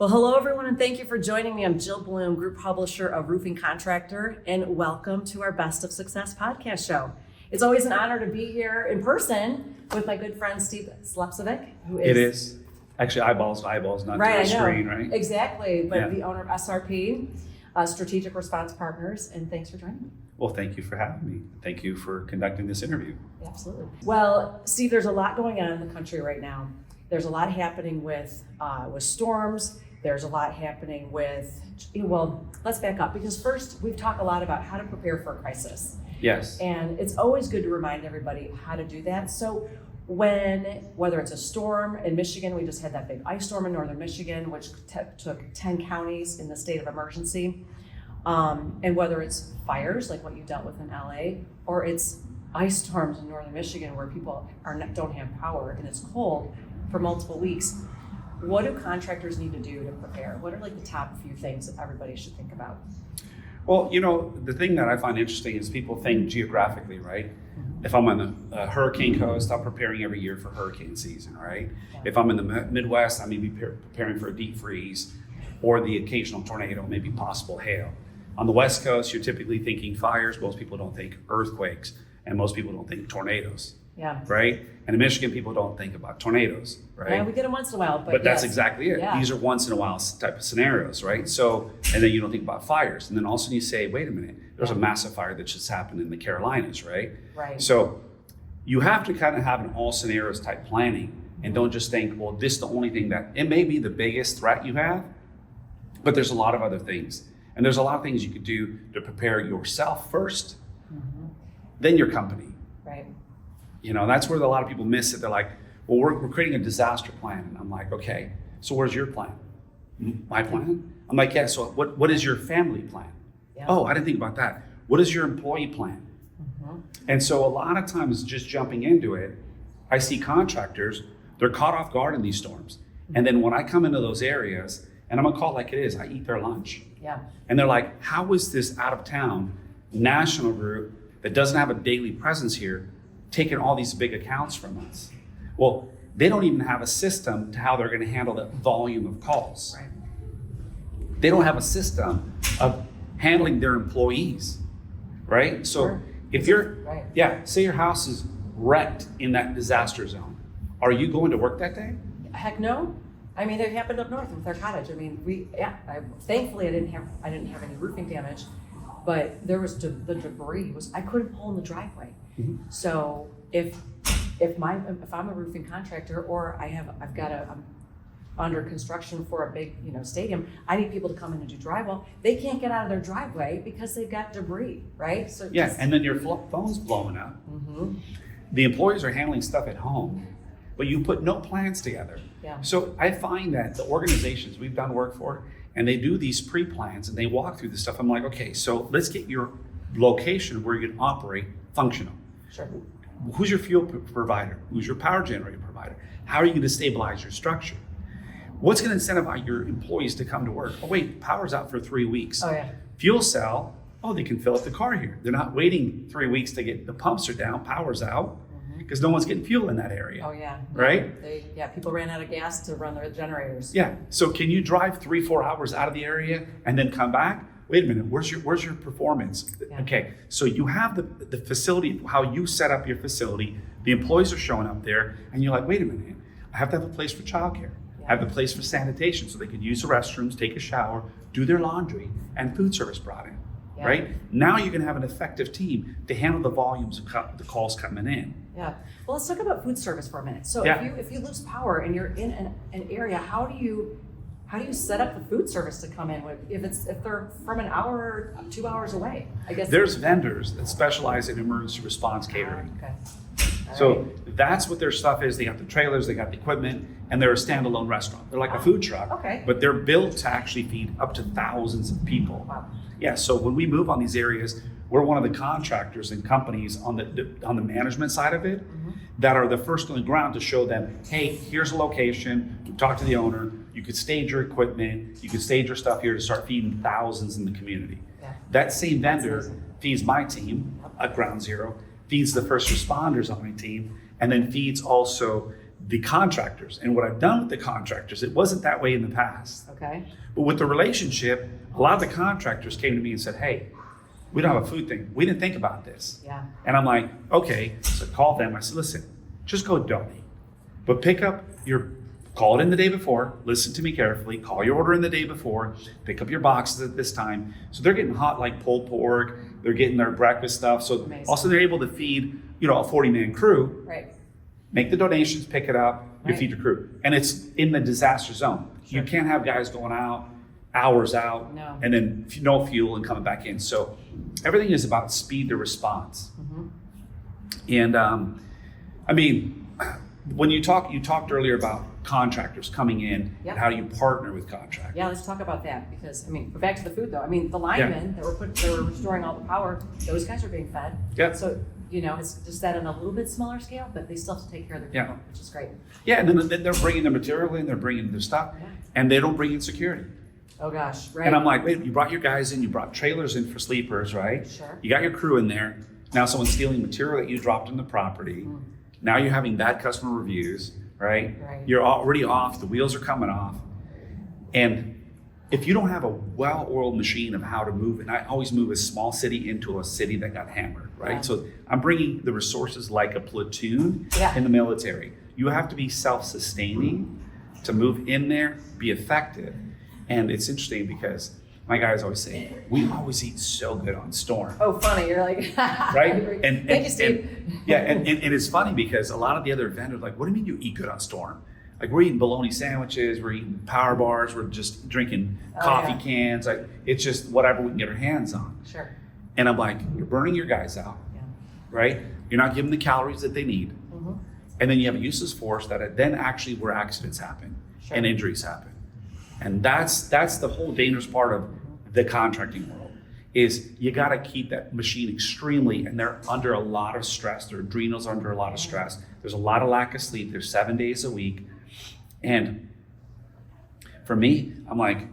Well, hello everyone, and thank you for joining me. I'm Jill Bloom, Group Publisher of Roofing Contractor, and welcome to our Best of Success podcast show. It's always an honor to be here in person with my good friend Steve Slepcevic, who is... It is. Actually, eyeballs to eyeballs, not right, to the screen, right? Exactly, but Yeah. the owner of SRP, Strategic Response Partners, and thanks for joining me. Well, thank you for having me. Thank you for conducting this interview. Absolutely. Well, Steve, there's a lot going on in the country right now. There's a lot happening with storms. There's a lot happening with, well, let's back up, because first we've talked a lot about how to prepare for a crisis. Yes. And it's always good to remind everybody how to do that. So whether it's a storm in Michigan, we just had that big ice storm in northern Michigan, which took 10 counties in the state of emergency. And whether it's fires, like what you dealt with in LA, or it's ice storms in northern Michigan where people don't have power and it's cold for multiple weeks. What do contractors need to do to prepare? What are like the top few things that everybody should think about? Well, the thing that I find interesting is people think geographically, right? Mm-hmm. If I'm on the hurricane coast, I'm preparing every year for hurricane season, right? Yeah. If I'm in the Midwest, I may be preparing for a deep freeze or the occasional tornado, maybe possible hail. On the West Coast, you're typically thinking fires. Most people don't think earthquakes, and most people don't think tornadoes. Yeah. Right? And in Michigan, people don't think about tornadoes, right? Yeah, we get them once in a while, but that's exactly it. Yeah. These are once in a while type of scenarios, right? So, and then you don't think about fires. And then all of a sudden you say, wait a minute, there's a massive fire that just happened in the Carolinas, right? Right. So you have to kind of have an all scenarios type planning and don't just think, well, this is the only thing that, it may be the biggest threat you have, but there's a lot of other things. And there's a lot of things you could do to prepare yourself first, then your company. Right. That's where a lot of people miss it. They're like, well, we're creating a disaster plan. And I'm like, okay, so where's your plan? My plan? I'm like, yeah, so what is your family plan? Yeah. Oh, I didn't think about that. What is your employee plan? Mm-hmm. And so a lot of times just jumping into it, I see contractors, they're caught off guard in these storms. Mm-hmm. And then when I come into those areas, and I'm gonna call it like it is, I eat their lunch. Yeah. And they're like, how is this out of town national group that doesn't have a daily presence here taking all these big accounts from us? Well, they don't even have a system to how they're going to handle the volume of calls. Right. They don't have a system of handling their employees, right? So sure. If you're, right. Say your house is wrecked in that disaster zone, are you going to work that day? Heck no. I mean, it happened up north with our cottage. I mean, thankfully I didn't have any roofing damage, but there was the debris I couldn't pull in the driveway. Mm-hmm. So if I'm a roofing contractor or I've got I'm under construction for a big stadium, I need people to come in and do drywall. They can't get out of their driveway because they've got debris, right? So and then your phone's blowing up. Mm-hmm. The employees are handling stuff at home, but you put no plans together. Yeah. So I find that the organizations we've done work for, and they do these pre-plans and they walk through this stuff. I'm like, okay, so let's get your location where you can operate functional. Sure. Who's your fuel provider? Who's your power generator provider? How are you going to stabilize your structure? What's going to incentivize your employees to come to work? Oh wait, power's out for 3 weeks. Oh yeah. Fuel cell, they can fill up the car here. They're not waiting 3 weeks to get the pumps are down, power's out, because no one's getting fuel in that area. Oh yeah. Right? People ran out of gas to run their generators. Yeah. So can you drive 3-4 hours out of the area and then come back? Wait a minute, where's your performance? Yeah. Okay, so you have the facility, how you set up your facility, the employees are showing up there, and you're like, wait a minute, I have to have a place for childcare. Yeah. I have a place for sanitation so they can use the restrooms, take a shower, do their laundry, and food service brought in, right? Now you're gonna have an effective team to handle the volumes of the calls coming in. Yeah, well, let's talk about food service for a minute. So if you lose power and you're in an area, how do you set up the food service to come in if they're from an hour or 2 hours away? I guess there's vendors that specialize in emergency response catering. Okay. So that's what their stuff is. They got the trailers, they got the equipment, and they're a standalone restaurant. They're like a food truck, but they're built to actually feed up to thousands of people. Wow. Yeah. So when we move on these areas, we're one of the contractors and companies on the management side of it that are the first on the ground to show them, hey, here's a location. You talk to the owner. You could stage your equipment. You could stage your stuff here to start feeding thousands in the community. Yeah. That same vendor feeds my team at Ground Zero, feeds the first responders on my team, and then feeds also the contractors, and what I've done with the contractors, it wasn't that way in the past. Okay. But with the relationship, a lot of the contractors came to me and said, hey, we don't have a food thing. We didn't think about this. Yeah. And I'm like, okay. So I called them. I said, listen, just go donate. But call it in the day before, listen to me carefully, call your order in the day before, pick up your boxes at this time. So they're getting hot like pulled pork, they're getting their breakfast stuff. So Amazing. also they're able to feed, a 40-man crew. Right. Make the donations, pick it up, you Right. feed your crew. And it's in the disaster zone. Sure. You can't have guys going out, hours out, No. and then no fuel and coming back in. So everything is about speed to response. And when you talked earlier about contractors coming in Yep. and how do you partner with contractors? Yeah, let's talk about that because, but back to the food though. The linemen that were restoring all the power, those guys are being fed. Yeah. So, it's just that on a little bit smaller scale, but they still have to take care of their people, which is great. Yeah, and then they're bringing their material in, they're bringing their stuff, Yeah. and they don't bring in security. Oh gosh, right. And I'm like, wait, you brought your guys in, you brought trailers in for sleepers, right? Sure. You got your crew in there. Now someone's stealing material that you dropped on the property. Now you're having bad customer reviews, right? Right. You're already off, the wheels are coming off. And if you don't have a well-oiled machine of how to move, and I always move a small city into a city that got hammered, right? Yeah. So I'm bringing the resources like a platoon Yeah. in the military. You have to be self-sustaining to move in there, be effective. And it's interesting because my guys always say, we always eat so good on Storm. Oh, funny. You're like, Right? Thank you, Steve. And it's funny because a lot of the other vendors are like, what do you mean you eat good on Storm? Like we're eating bologna sandwiches, we're eating power bars, we're just drinking coffee yeah. cans. Like it's just whatever we can get our hands on. Sure. And I'm like, you're burning your guys out, Yeah. right? You're not giving the calories that they need. And then you have a useless force that then actually where accidents happen Sure. and injuries happen. And that's the whole dangerous part of the contracting world is you got to keep that machine extremely, and they're under a lot of stress. Their adrenals are under a lot of stress. There's a lot of lack of sleep. There's 7 days a week. And for me, I'm like,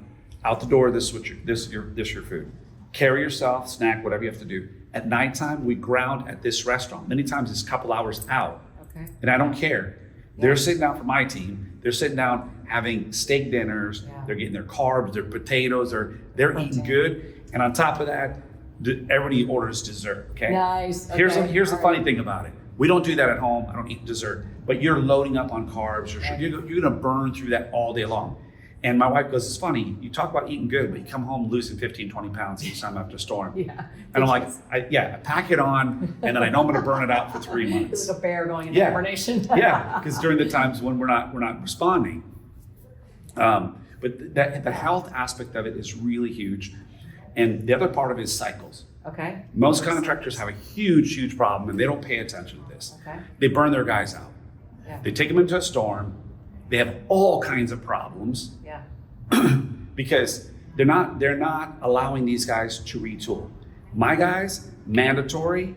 out the door, this is your food. Carry yourself, snack, whatever you have to do. At nighttime, we ground at this restaurant. Many times it's a couple hours out. Okay. And I don't care. They're sitting down for my team. They're sitting down having steak dinners. Yeah. They're getting their carbs, their potatoes, they're eating good. And on top of that, everybody orders dessert. Okay. Nice. Here's Okay. the All funny right. thing about it. We don't do that at home. I don't eat dessert. But you're loading up on carbs. You're going to burn through that all day long. And my wife goes, it's funny. You talk about eating good, but you come home losing 15, 20 pounds each time after a storm. Yeah. And I'm like, I pack it on, and then I know I'm going to burn it out for 3 months. It's like a bear going into Yeah. hibernation. Yeah, because during the times when we're not responding. But the health aspect of it is really huge. And the other part of it is cycles. Okay. Most contractors have a huge problem, and they don't pay attention to this. Okay. They burn their guys out. Yeah. They take them into a storm. They have all kinds of problems Yeah. because they're not allowing these guys to retool. My guys, mandatory.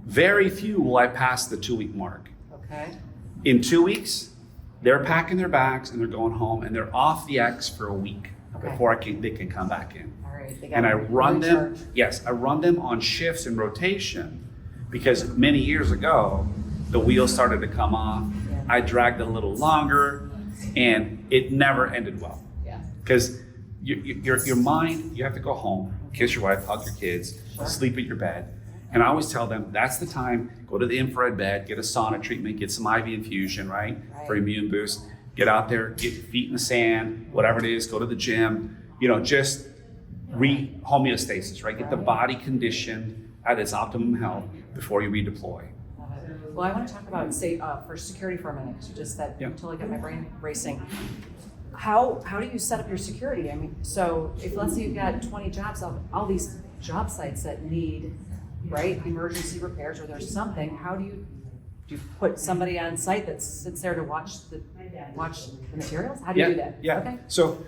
Very few will I pass the 2 week mark. Okay. In 2 weeks, they're packing their bags and they're going home, and they're off the X for a week Okay. before they can come back in. All right. They got And I to run them. recharge. Yes, I run them on shifts and rotation because many years ago, the wheels started to come off. Yeah. I dragged a little longer, and it never ended well. Yeah. Because your mind, you have to go home, kiss your wife, hug your kids, Sure. sleep at your bed. And I always tell them that's the time, go to the infrared bed, get a sauna treatment, get some IV infusion, right? For Right. immune boost. Get out there, get your feet in the sand, whatever it is, go to the gym, just homeostasis, right? Get the Right. body conditioned at its optimum health before you redeploy. Well, I want to talk about for security for a minute, because you just said, Yeah. until I got my brain racing. How do you set up your security? So if let's say you've got 20 jobs, all these job sites that need, right, emergency repairs, or there's something, how do you put somebody on site that sits there to watch the materials? How do you do that? Yeah. Okay. So,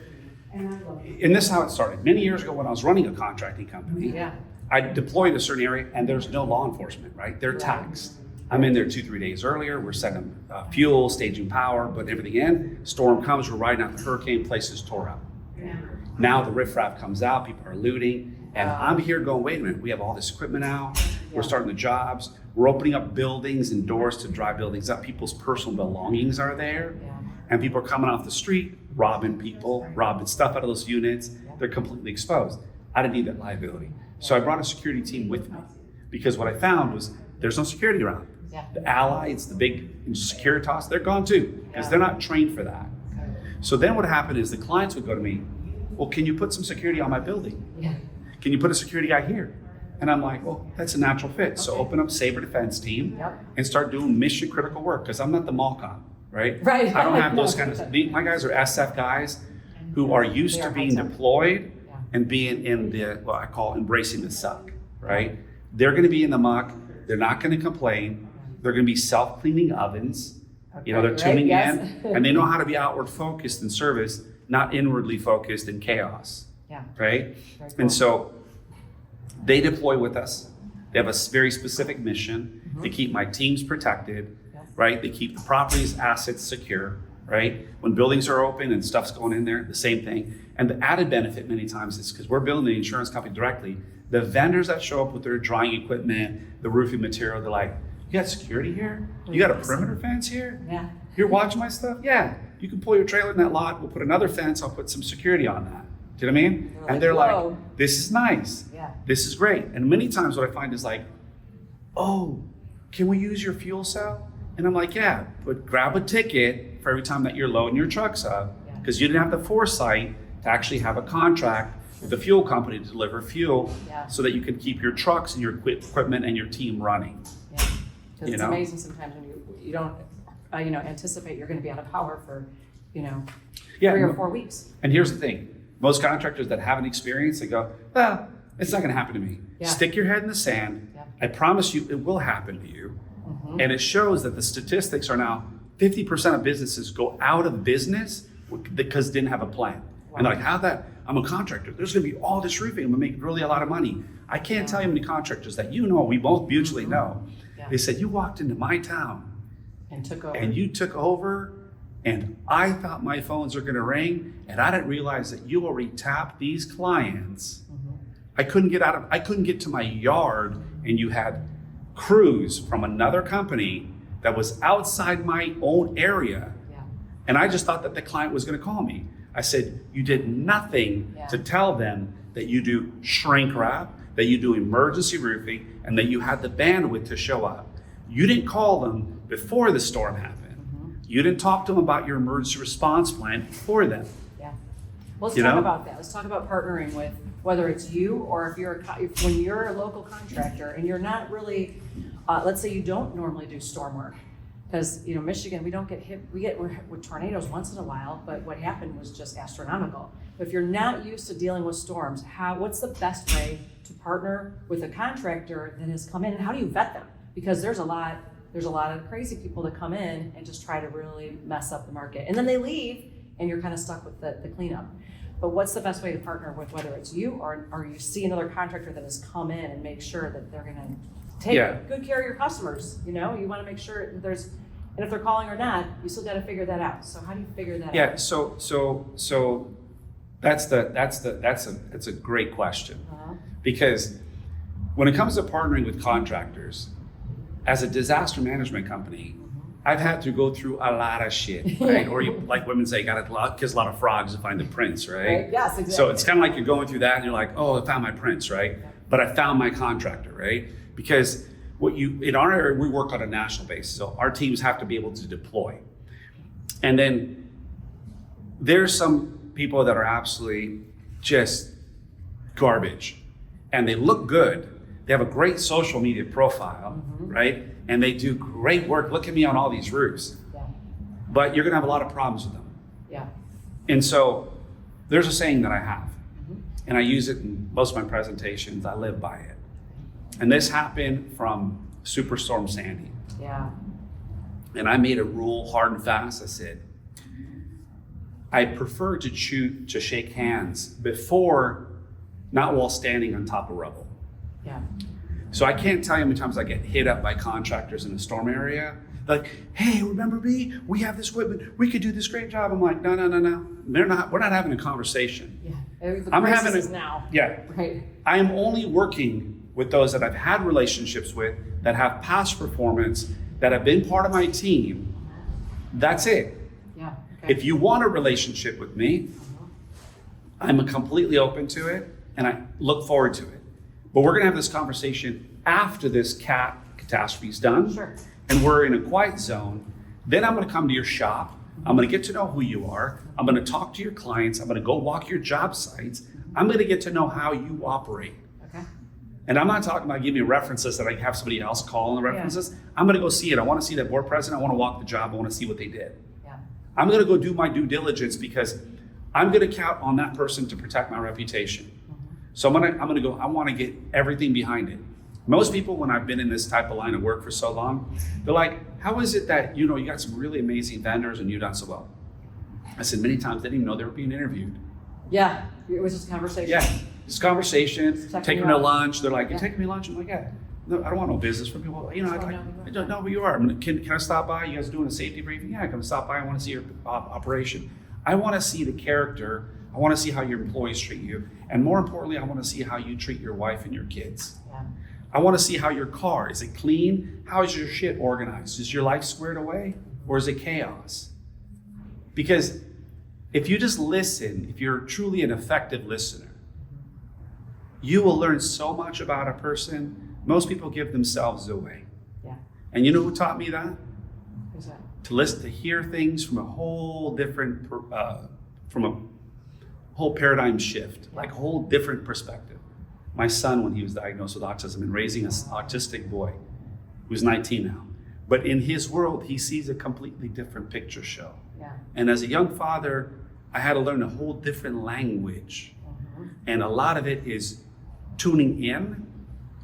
and this is how it started. Many years ago when I was running a contracting company, Yeah. I deployed a certain area and there's no law enforcement, right? They're Right. taxed. I'm in there 2-3 days earlier. We're setting fuel, staging power, putting everything in. Storm comes, we're riding out the hurricane, places tore up. Yeah. Now the riffraff comes out, people are looting, and Wow. I'm here going, wait a minute, we have all this equipment out. We're starting the jobs. We're opening up buildings and doors to dry buildings up. People's personal belongings are there. Yeah. And people are coming off the street, robbing people, robbing stuff out of those units. They're completely exposed. I didn't need that liability. So I brought a security team with me because what I found was there's no security around. Yeah. The Allies, the big Securitas, they're gone too because they're not trained for that. So then what happened is the clients would go to me, well, can you put some security on my building? Yeah. Can you put a security guy here? And I'm like, well, that's a natural fit. So open up Saber Defense Team and start doing mission critical work because I'm not the mall cop, right? Right. I don't have those kind of, my guys are SF guys who are used to being deployed and being in the, what I call embracing the suck, right? They're gonna be in the muck. They're not gonna complain. They're gonna be self-cleaning ovens. You know, they're tuning in and they know how to be outward focused in service, not inwardly focused in chaos. Yeah. Right? Very cool. And so they deploy with us. They have a very specific mission. They keep my teams protected, right? They keep the property's assets secure, right? When buildings are open and stuff's going in there, the same thing. And the added benefit many times is because we're billing the insurance company directly, the vendors that show up with their drying equipment, the roofing material, they're like, you got security here? You got a perimeter fence here? Yeah. You're watching my stuff? Yeah. You can pull your trailer in that lot. We'll put another fence. I'll put some security on that. Do you know what I mean? And they're "Whoa." like, this is nice. Yeah. This is great. And many times what I find is like, oh, can we use your fuel cell? And I'm like, yeah, but grab a ticket for every time that you're loading your trucks up because you didn't have the foresight to actually have a contract with the fuel company to deliver fuel so that you can keep your trucks and your equipment and your team running. Yeah. Because it's know? amazing sometimes when you don't, anticipate you're going to be out of power for, 3 or 4 weeks. And here's the thing. Most contractors that haven't experienced, they go, well, it's not going to happen to me. Yeah. Stick your head in the sand. Yeah. I promise you it will happen to you. And it shows that the statistics are now 50% of businesses go out of business because they didn't have a plan. And they're like, how that? I'm a contractor. There's going to be all this roofing. I'm going to make really a lot of money. I can't tell you how many contractors that we both mutually know. Yeah. They said, you walked into my town And took over. and you took over and I thought my phones were going to ring and I didn't realize that you already tapped these clients. I couldn't get to my yard and you had crews from another company that was outside my own area. Yeah. And I just thought that the client was going to call me. I said, you did nothing to tell them that you do shrink wrap, that you do emergency roofing, and that you had the bandwidth to show up. You didn't call them before the storm happened. You didn't talk to them about your emergency response plan for them. Yeah. Well, let's talk about that. Let's talk about partnering with, whether it's you or when you're a local contractor and you're not really, let's say you don't normally do storm work. Because, Michigan, we don't get hit, we're with tornadoes once in a while, but what happened was just astronomical. But if you're not used to dealing with storms, what's the best way to partner with a contractor that has come in, and how do you vet them? Because there's a lot of crazy people that come in and just try to really mess up the market. And then they leave and you're kind of stuck with the cleanup. But what's the best way to partner with, whether it's you or you see another contractor that has come in and make sure that they're gonna take good care of your customers? You want to make sure that and if they're calling or not, you still got to figure that out. So how do you figure that out? Yeah, so that's a great question. Because when it comes to partnering with contractors, as a disaster management company, I've had to go through a lot of shit, right? Or like women say, you got to kiss a lot of frogs to find the prince, right? Yes, exactly. So it's kind of like you're going through that and you're like, oh, I found my prince, right? But I found my contractor, right? Because in our area, we work on a national basis. So our teams have to be able to deploy. And then there's some people that are absolutely just garbage and they look good. They have a great social media profile, right? And they do great work. Look at me on all these roofs. Yeah. But you're gonna have a lot of problems with them. Yeah. And so there's a saying that I have, and I use it in most of my presentations. I live by it. And this happened from Superstorm Sandy. Yeah. And I made a rule hard and fast. I said, I prefer to shake hands before, not while standing on top of rubble. Yeah. So I can't tell you how many times I get hit up by contractors in a storm area. Like, hey, remember me? We have this equipment. We could do this great job. I'm like, no. We're not having a conversation. Yeah. The I'm crisis having is now. Yeah. Right. I am only working with those that I've had relationships with, that have past performance, that have been part of my team. That's it. Yeah. Okay. If you want a relationship with me, I'm completely open to it and I look forward to it. But we're gonna have this conversation after this catastrophe is done. Sure. And we're in a quiet zone. Then I'm gonna come to your shop. I'm gonna get to know who you are. I'm gonna talk to your clients. I'm gonna go walk your job sites. I'm gonna get to know how you operate. Okay. And I'm not talking about giving me references that I have somebody else call on the references. I'm gonna go see it. I wanna see that board president. I wanna walk the job. I wanna see what they did. Yeah. I'm gonna go do my due diligence because I'm gonna count on that person to protect my reputation. So I'm gonna go, I wanna get everything behind it. Most people, when I've been in this type of line of work for so long, they're like, how is it that, you got some really amazing vendors and you've done so well? I said many times, they didn't even know they were being interviewed. Yeah, it was just a conversation. Yeah, this conversation, Checking take you them to out. lunch. They're like, you're Yeah. taking me to lunch? I'm like, yeah. No, I don't want no business from people. I don't know who you are. Can I stop by? You guys doing a safety briefing? Yeah, come stop by. I want to see your operation. I want to see the character. I want to see how your employees treat you. And more importantly, I want to see how you treat your wife and your kids. Yeah. I want to see how your car, is it clean? How is your shit organized? Is your life squared away or is it chaos? Because if you just listen, if you're truly an effective listener, you will learn so much about a person. Most people give themselves away. Yeah. And you know who taught me that? Who's that? To listen, to hear things from a whole different, from a whole paradigm shift, like a whole different perspective. My son, when he was diagnosed with autism and raising an autistic boy, who's 19 now, but in his world, he sees a completely different picture show. Yeah. And as a young father, I had to learn a whole different language. And a lot of it is tuning in,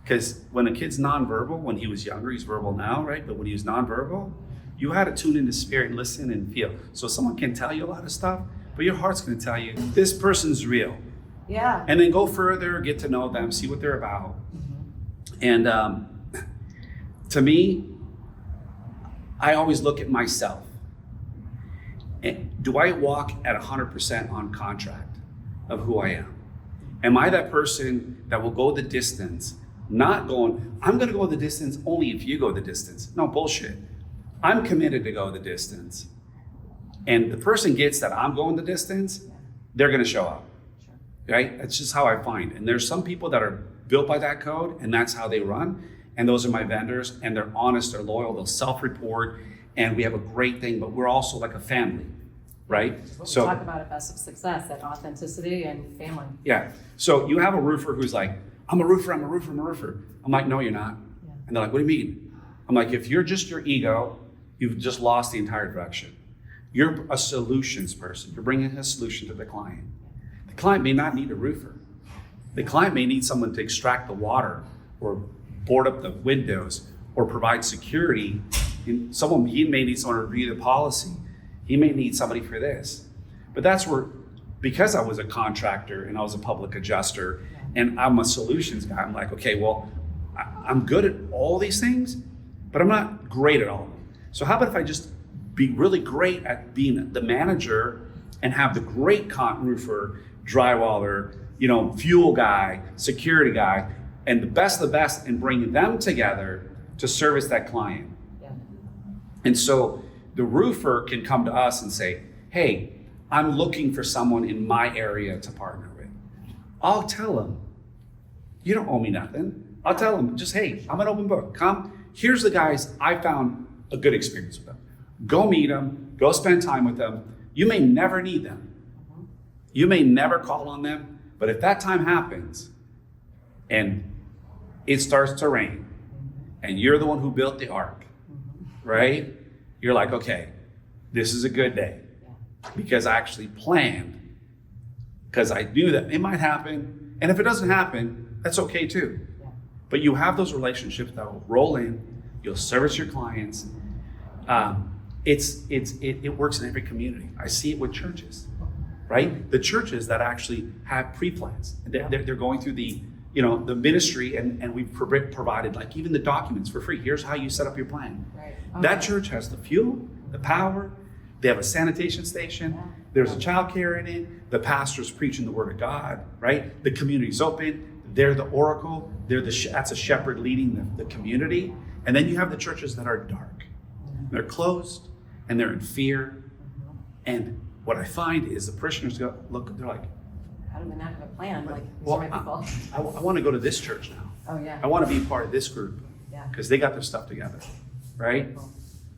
because when a kid's nonverbal, when he was younger, he's verbal now, right? But when he was nonverbal, you had to tune into spirit and listen and feel. So someone can tell you a lot of stuff, but your heart's gonna tell you, this person's real. Yeah. And then go further, get to know them, see what they're about. And to me, I always look at myself. Do I walk at 100% on contract of who I am? Am I that person that will go the distance, not going, I'm gonna go the distance only if you go the distance? No, bullshit. I'm committed to go the distance. And the person gets that I'm going the distance, they're gonna show up, right? That's just how I find. And there's some people that are built by that code and that's how they run. And those are my vendors and they're honest, they're loyal, they'll self-report and we have a great thing, but we're also like a family, right? What we talk about at Best of Success, that authenticity and family. Yeah. So you have a roofer who's like, I'm a roofer. I'm like, no, you're not. Yeah. And they're like, what do you mean? I'm like, if you're just your ego, you've just lost the entire direction. You're a solutions person. You're bringing a solution to the client. The client may not need a roofer. The client may need someone to extract the water or board up the windows or provide security. And he may need someone to review the policy. He may need somebody for this. But that's where, because I was a contractor and I was a public adjuster and I'm a solutions guy, I'm like, okay, well, I'm good at all these things, but I'm not great at all of them. So how about if I just be really great at being the manager and have the great roofer, drywaller, fuel guy, security guy, and the best of the best and bring them together to service that client. Yeah. And so the roofer can come to us and say, hey, I'm looking for someone in my area to partner with. I'll tell them, you don't owe me nothing. I'll tell them, just, hey, I'm an open book. Come, here's the guys I found a good experience with them. Go meet them, go spend time with them. You may never need them. You may never call on them, but if that time happens and it starts to rain and you're the one who built the ark, right? You're like, okay, this is a good day because I actually planned, because I knew that it might happen. And if it doesn't happen, that's okay too. But you have those relationships that will roll in, you'll service your clients. It works in every community. I see it with churches, right? The churches that actually have pre-plans. They're going through the ministry and we've provided like even the documents for free. Here's how you set up your plan. Right. That church has the fuel, the power, they have a sanitation station, there's a child care in it, the pastor's preaching the word of God, right? The community's open, they're the oracle. That's a shepherd leading the community. And then you have the churches that are dark. They're closed and they're in fear. And what I find is the parishioners look, they're like, how do we not have a plan? Like, well, these are my people. I want to go to this church now. Oh, yeah. I want to be part of this group Yeah. because they got their stuff together, right?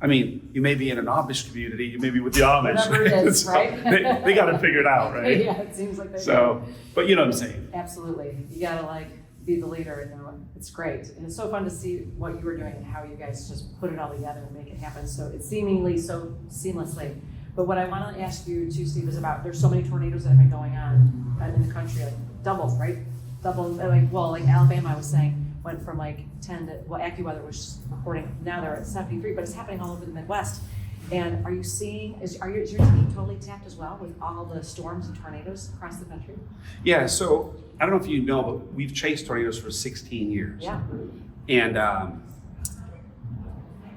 I mean, you may be in an Amish community, you may be with the Amish. Whatever it is, So right? they got it figured out, right? Yeah, it seems like they So, but you know what I'm saying? Absolutely. You gotta like be the leader, and it's great. And it's so fun to see what you were doing and how you guys just put it all together and make it happen. So it's seemingly so seamlessly. But what I want to ask you too, Steve, is about there's so many tornadoes that have been going on in the country, like double, right? Double, like Alabama, I was saying, went from like 10 to, well, AccuWeather was reporting, now they're at 73, but it's happening all over the Midwest. And are you seeing, is your team totally tapped as well with all the storms and tornadoes across the country? Yeah, so I don't know if you know, but we've chased tornadoes for 16 years. Yeah. And,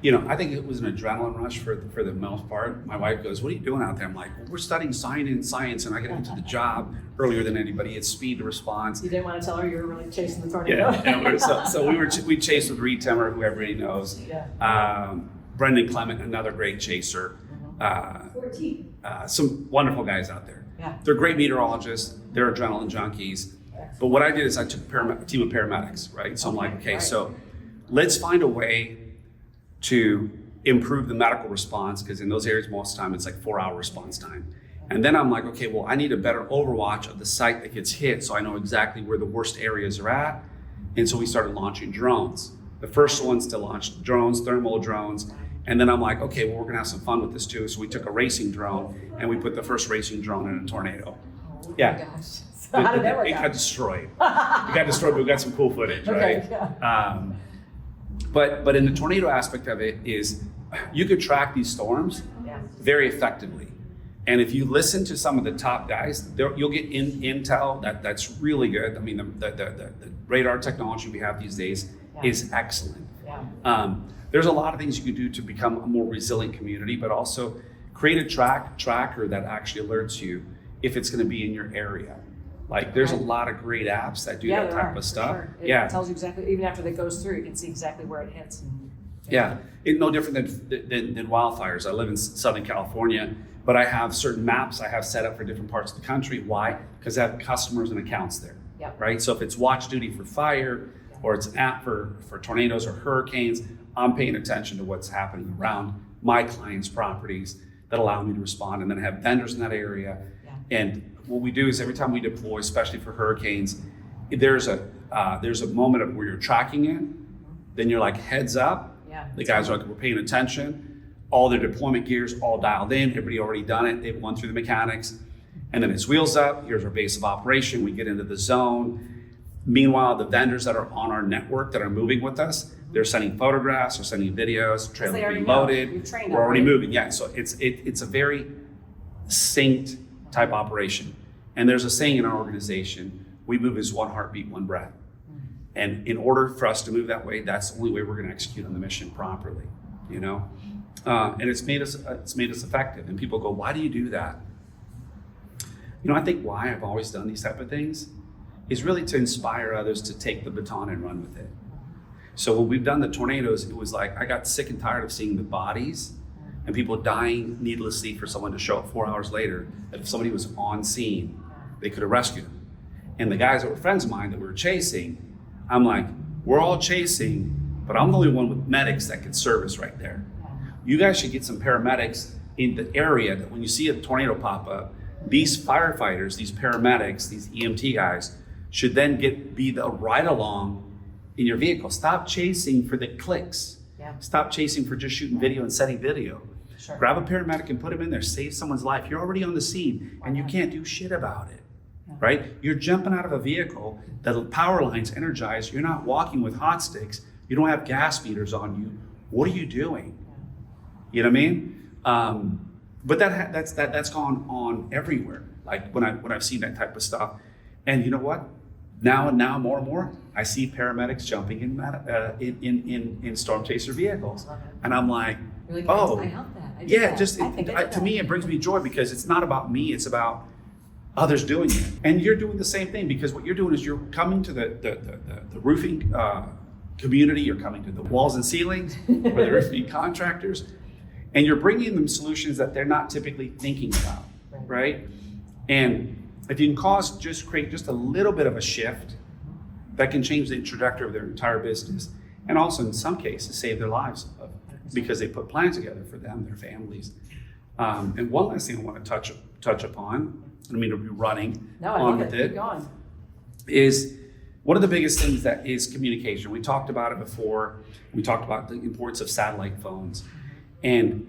you know, I think it was an adrenaline rush for the most part. My wife goes, what are you doing out there? I'm like, well, we're studying science, and I get into the job earlier than anybody. It's speed to response. You didn't want to tell her you were really chasing the tornado? Yeah, so we chased with Reed Timmer, who everybody knows. Yeah. Brendan Clement, another great chaser. 14. Some wonderful guys out there. Yeah. They're great meteorologists. They're adrenaline junkies. But what I did is I took a team of paramedics, right? So I'm like, okay, so let's find a way to improve the medical response, because in those areas most of the time it's like 4-hour response time. And then I'm like, okay, well, I need a better overwatch of the site that gets hit so I know exactly where the worst areas are at. And so we started launching drones. The first ones to launch drones, thermal drones. And then I'm like, okay, well, we're gonna have some fun with this too. So we took a racing drone and we put the first racing drone in a tornado. Oh Yeah. my gosh. So how did that work It out? got destroyed. It got destroyed, but we got some cool footage, right? Okay, yeah. But in the tornado aspect of it is you could track these storms Yeah. very effectively. And if you listen to some of the top guys, you'll get intel that's really good. I mean, the radar technology we have these days is excellent. Yeah. There's a lot of things you can do to become a more resilient community, but also create a tracker that actually alerts you if it's going to be in your area. Like there's a lot of great apps that do that type of stuff. Sure. It Yeah. tells you exactly, even after that goes through, you can see exactly where it hits. Yeah, it's no different than wildfires. I live in Southern California, but I have certain maps I have set up for different parts of the country. Why? Because I have customers and accounts there, Yep. right? So if it's watch duty for fire, or it's an app for tornadoes or hurricanes, I'm paying attention to what's happening around my clients' properties that allow me to respond, and then I have vendors in that area. Yeah. And what we do is every time we deploy, especially for hurricanes, there's a moment of where you're tracking it, then you're like heads up. Yeah. The guys are like, we're paying attention. All their deployment gear's all dialed in. Everybody already done it. They've gone through the mechanics. And then it's wheels up. Here's our base of operation. We get into the zone. Meanwhile, the vendors that are on our network that are moving with us, they're sending photographs, they're sending videos, they trailer already being know. loaded. You've trained We're them, already right? moving. Yeah, so it's a very synced type operation. And there's a saying in our organization, we move as one heartbeat, one breath. And in order for us to move that way, that's the only way we're going to execute on the mission properly, you know? And it's made us effective. And people go, why do you do that? You know, I think why I've always done these type of things is really to inspire others to take the baton and run with it. So when we've done the tornadoes, it was like, I got sick and tired of seeing the bodies and people dying needlessly for someone to show up 4 hours later. That if somebody was on scene, they could have rescued them. And the guys that were friends of mine that we were chasing, I'm like, we're all chasing, but I'm the only one with medics that can service right there. You guys should get some paramedics in the area that when you see a tornado pop up, these firefighters, these paramedics, these EMT guys should then be the ride along in your vehicle. Stop chasing for the clicks. Yeah. Stop chasing for just shooting video and setting video. Sure. Grab a paramedic and put him in there, save someone's life. You're already on the scene and you can't do shit about it, right? You're jumping out of a vehicle that the power line's energized. You're not walking with hot sticks. You don't have gas meters on you. What are you doing? You know what I mean? But that's gone on everywhere. Like when I've seen that type of stuff, and you know what? Now more and more, I see paramedics jumping in storm chaser vehicles, and I'm like, You're like, oh, I help that. I do yeah. that. Just I think I do to me, that. it brings me joy because it's not about me. It's about others doing it. And you're doing the same thing, because what you're doing is you're coming to the roofing community, you're coming to the walls and ceilings, or the roofing contractors, and you're bringing them solutions that they're not typically thinking about, right? And if you can create just a little bit of a shift, that can change the trajectory of their entire business, and also in some cases save their lives because they put plans together for them, their families. And one last thing I want to touch upon, I don't mean to be running on with it, is one of the biggest things that is communication. We talked about it before. We talked about the importance of satellite phones and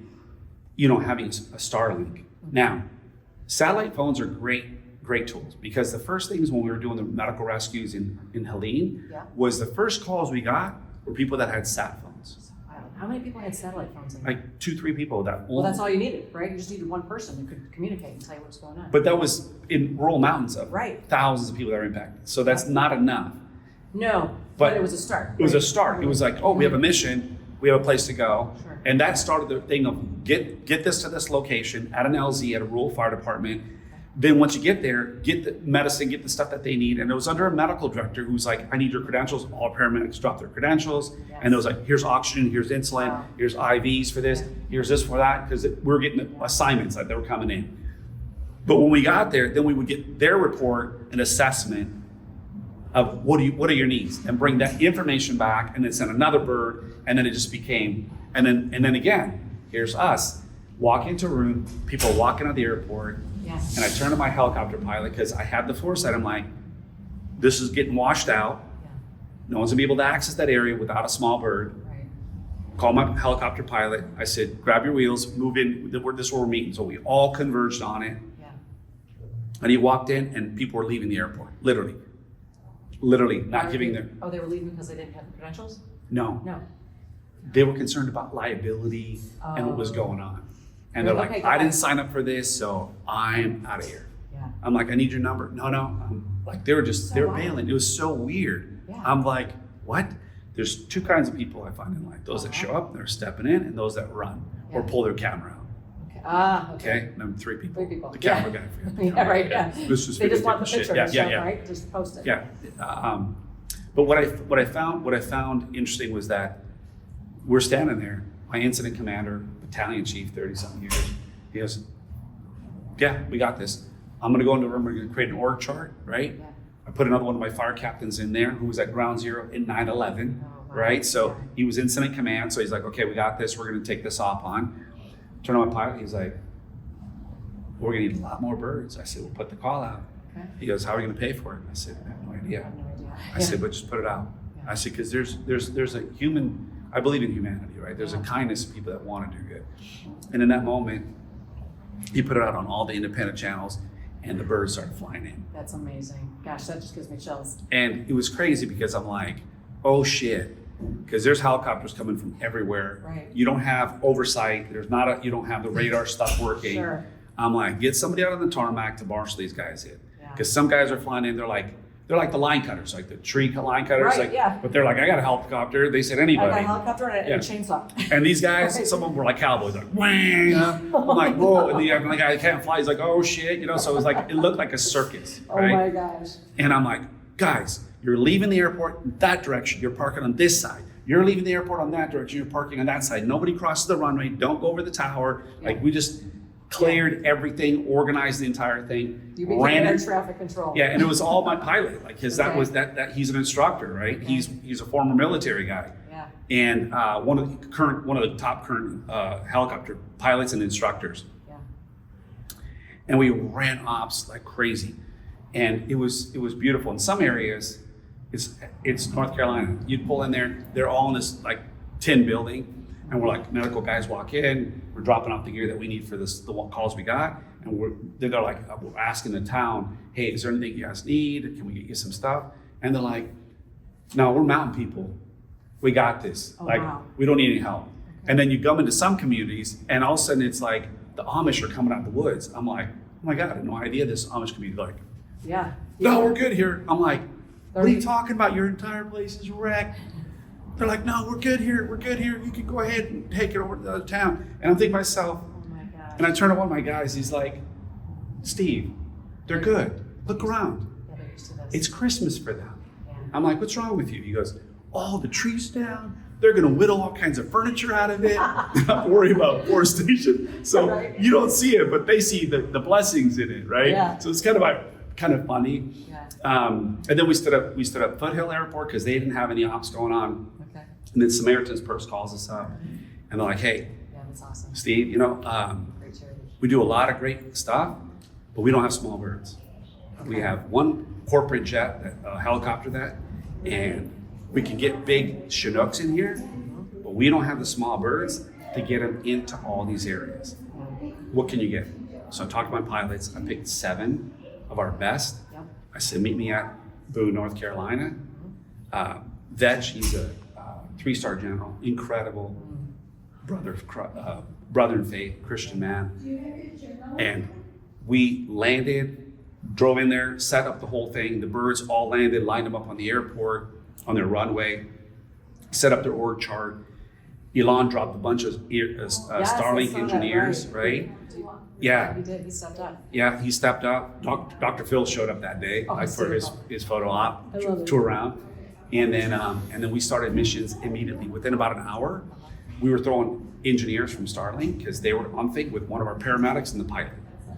having a Starlink. Now, satellite phones are great tools, because the first things when we were doing the medical rescues in Helene was the first calls we got were people that had sat phones. How many people had satellite phones in Like 2-3 people Well, that's all you needed, right? You just needed one person who could communicate and tell you what's going on. But that was in rural mountains of Right. thousands of people that were impacted. So that's not enough. No, but it was a start. It was a start. It was like, oh, we have a mission, we have a place to go. Sure. And that started the thing of get this to this location at an LZ, at a rural fire department. Then once you get there, get the medicine, get the stuff that they need. And it was under a medical director who's like, I need your credentials. All paramedics dropped their credentials. Yes. And it was like, here's oxygen, here's insulin, here's IVs for this, here's this for that, because we're getting assignments that they were coming in. But when we got there, then we would get their report and assessment of what are your needs, and bring that information back, and then send another bird, and then it just became, and then again, here's us walking into a room, people walking out of the airport. Yes. And I turned to my helicopter pilot, because I had the foresight. I'm like, this is getting washed out. Yeah. No one's gonna be able to access that area without a small bird. Right. Call my helicopter pilot. I said, grab your wheels, move in. This is where we're meeting. So we all converged on it. Yeah. And he walked in, and people were leaving the airport, literally not giving their. Oh, they were leaving because they didn't have the credentials? No. They were concerned about liability and what was going on. And they're like, I didn't sign up for this, so I'm out of here. Yeah. I'm like, I need your number. No. I'm like, they were bailing. It was so weird. Yeah. I'm like, what? There's two kinds of people I find in life. Those that show up, they're stepping in, and those that run or pull their camera out. Okay. And I'm three people. The camera guy. For you. Yeah, right, yeah. This is They just want the shit. picture and stuff, right? Just post it. Yeah. But what I found interesting was that we're standing there. My incident commander, battalion chief, 30-something years, he goes, yeah, we got this. I'm gonna go into a room, we're gonna create an org chart, right? Yeah. I put another one of my fire captains in there who was at ground zero in 9/11, Oh, wow. right? So Yeah. he was incident command, so he's like, okay, we got this, we're gonna take this off on. Turn on my pilot, he's like, we're gonna need a lot more birds. I said, we'll put the call out. Okay. He goes, how are we gonna pay for it? I said, I have no I idea. have no idea. I said, but just put it out. Yeah. I said, because there's a human, I believe in humanity, right? There's a Yeah. kindness of people that want to do good. And in that moment, he put it out on all the independent channels, and the birds started flying in. That's amazing. Gosh, that just gives me chills. And it was crazy, because I'm like, oh shit, because there's helicopters coming from everywhere. Right. You don't have oversight. You don't have the radar stuff working. Sure. I'm like, get somebody out on the tarmac to marshal these guys in. Yeah. Because some guys are flying in, they're like the line cutters, like the tree line cutters. Right, like, yeah. But they're like, I got a helicopter. They said I anybody. got a helicopter and a chainsaw. And these guys, Right. some of them were like cowboys, like, whang. I'm like, whoa. And the guy that can't fly, he's like, oh shit. So it was like, it looked like a circus, right? Oh my gosh. And I'm like, guys, you're leaving the airport in that direction. You're parking on this side. You're leaving the airport on that direction. You're parking on that side. Nobody crosses the runway. Don't go over the tower. Yeah. Like, we just cleared everything, organized the entire thing. You became air traffic control. Yeah, and it was all my pilot, like, because that Okay. was that he's an instructor, right? Okay. He's a former military guy. Yeah. And one of the top current helicopter pilots and instructors. Yeah. And we ran ops like crazy, and it was beautiful. In some areas, it's North Carolina. You'd pull in there, they're all in this like tin building, and we're like, medical guys walk in, we're dropping off the gear that we need for the calls we got, and they're like, we're asking the town, hey, is there anything you guys need? Can we get you some stuff? And they're like, no, we're mountain people. We got this. Oh, like, wow. we don't need any help. And then you come into some communities, and all of a sudden it's like the Amish are coming out of the woods. I'm like, oh my God, I had no idea this Amish community. Like, Yeah. no, we're good here. I'm like, what are you talking about? Your entire place is wrecked. They're like, no, we're good here. We're good here. You can go ahead and take it over to the other town. And I'm thinking to myself, Oh my gosh. and I turn to one of my guys. He's like, Steve, They're good. Look around. Yeah, they're used to this. It's Christmas for them. Yeah. I'm like, what's wrong with you? He goes, oh, the tree's down. They're going to whittle all kinds of furniture out of it. Not worry about forestation. So Right. you don't see it, but they see the blessings in it, right? Yeah. So it's kind of funny. Yeah. And then we stood up Foothill Airport because they didn't have any ops going on. Okay. And then Samaritan's Purse calls us up, and they're like, hey, Yeah, that's awesome. Steve, Great charity. we do a lot of great stuff, but we don't have small birds. We have one corporate jet, a helicopter that, and we can get big Chinooks in here, but we don't have the small birds to get them into all these areas. What can you get? So I talked to my pilots. I picked 7 of our best. Yep. I said, meet me at Boone, North Carolina. Vetch, he's a 3-star general, incredible brother in faith, Christian man. And we landed, drove in there, set up the whole thing. The birds all landed, lined them up on the airport, on their runway, set up their org chart. Elon dropped a bunch of Yes, I saw Starlink that, engineers, right? Yeah, he did. He stepped up. Yeah, he stepped up. Dr. Phil showed up that day Oh, for his photo op, I love it. tour around. And then we started missions immediately. Within about an hour, we were throwing engineers from Starlink because they were on thing with one of our paramedics and the pilot.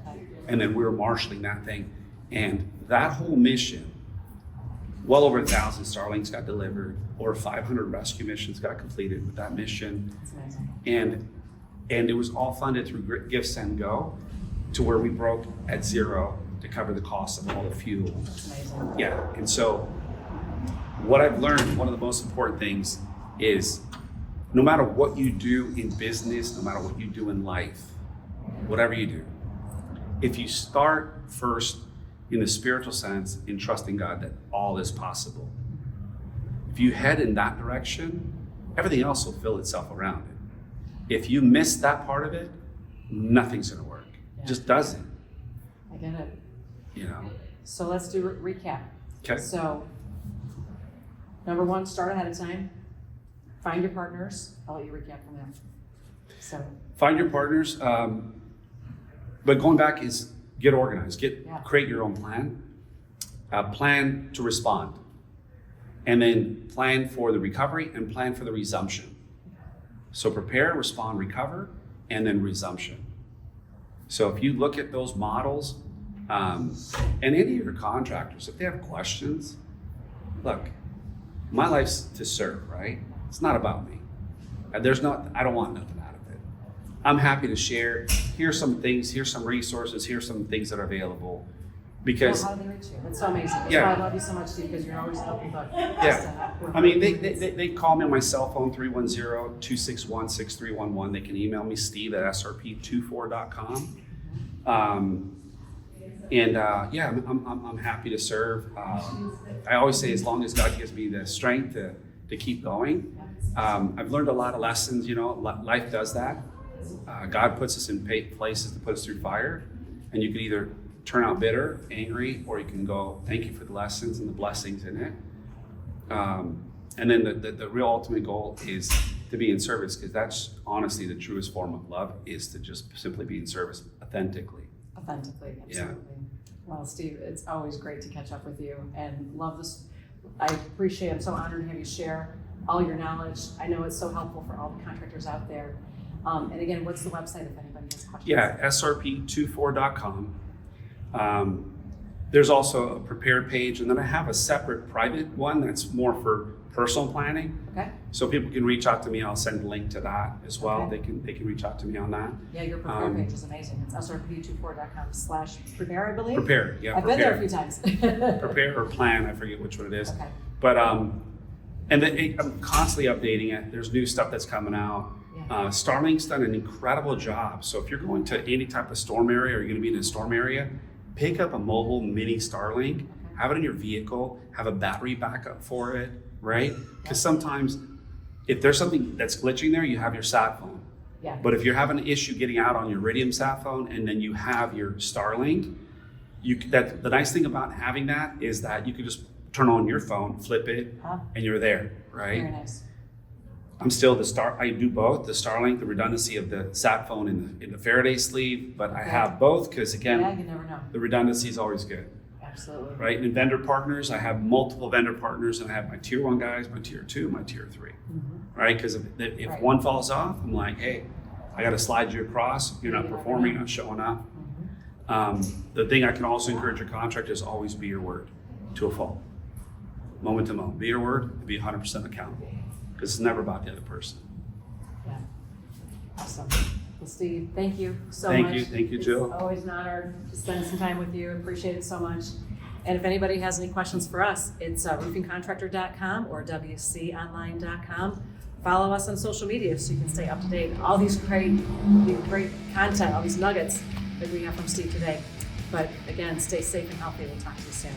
Okay. And then we were marshaling that thing. And that whole mission, well over 1,000 Starlinks got delivered, over 500 rescue missions got completed with that mission. That's amazing. And it was all funded through Give, Send, Go to where we broke at zero to cover the cost of all the fuel. That's amazing. Yeah, and so what I've learned, one of the most important things is no matter what you do in business, no matter what you do in life, whatever you do, if you start first in the spiritual sense in trusting God that all is possible, if you head in that direction, everything else will fill itself around it. If you miss that part of it, nothing's gonna work. Yeah. It just doesn't, I get it. you know? So let's do recap. Okay. So, number 1, start ahead of time. Find your partners. I'll let you recap from there. So, Find your partners, but going back is get organized, Yeah. create your own plan, plan to respond, and then plan for the recovery and plan for the resumption. So prepare, respond, recover, and then resumption. So if you look at those models, and any of your contractors, if they have questions, look, my life's to serve, right? It's not about me. I don't want nothing out of it. I'm happy to share. Here's some things, here's some resources, here's some things that are available. Because, how do they reach you? That's so amazing. That's Yeah. why I love you so much, Steve, because you're always helping but yeah, I mean, they call me on my cell phone, 310-261-6311. They can email me, Steve at srp24.com. Yeah, I'm happy to serve. I always say, as long as God gives me the strength to keep going. I've learned a lot of lessons, life does that. God puts us in places to put us through fire, and you can either turn out bitter, angry, or you can go, thank you for the lessons and the blessings in it. And then the real ultimate goal is to be in service, because that's honestly the truest form of love, is to just simply be in service authentically. Authentically, Yeah. absolutely. Well, Steve, it's always great to catch up with you and love this. I appreciate, I'm so honored to have you share all your knowledge. I know it's so helpful for all the contractors out there. And again, what's the website if anybody has questions? Yeah, srp24.com. There's also a prepared page, and then I have a separate private one that's more for personal planning. Okay. So people can reach out to me. I'll send a link to that as well. Okay. They can reach out to me on that. Yeah, your prepare page is amazing. It's srp24.com/prepare, I believe. Prepare, yeah. I've been there a few times. Prepare or plan, I forget which one it is. Okay. But and then I'm constantly updating it. There's new stuff that's coming out. Yeah. Starlink's done an incredible job. So if you're going to any type of storm area, or you're going to be in a storm area, pick up a mobile mini Starlink, have it in your vehicle, have a battery backup for it, right? Because sometimes if there's something that's glitching there, you have your sat phone. Yeah. But if you're having an issue getting out on your Iridium sat phone and then you have your Starlink, the nice thing about having that is that you can just turn on your phone, flip it, and you're there, right? Very nice. I'm still I do both, the Starlink, the redundancy of the sat phone in the Faraday sleeve, but I Okay. have both because Yeah, again, you never know. the redundancy is always good, Absolutely. right? And vendor partners, I have multiple vendor partners and I have my tier 1 guys, my tier 2, my tier 3, right? Because if Right. one falls off, I'm like, hey, I got to slide you across. You're not You never performing, know. not showing up. The thing I can also encourage your contractors, always be your word to a fault. Moment to moment. Be your word and be 100% accountable. Because it's never about the other person. Yeah. Awesome. Well, Steve, thank you so Thank much. you. Thank you, Jill. It's always an honor to spend some time with you. Appreciate it so much. And if anybody has any questions for us, it's roofingcontractor.com or wconline.com. Follow us on social media so you can stay up to date. All these great content, all these nuggets that we have from Steve today. But again, stay safe and healthy. We'll talk to you soon.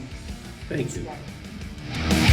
Thank you. Thanks again.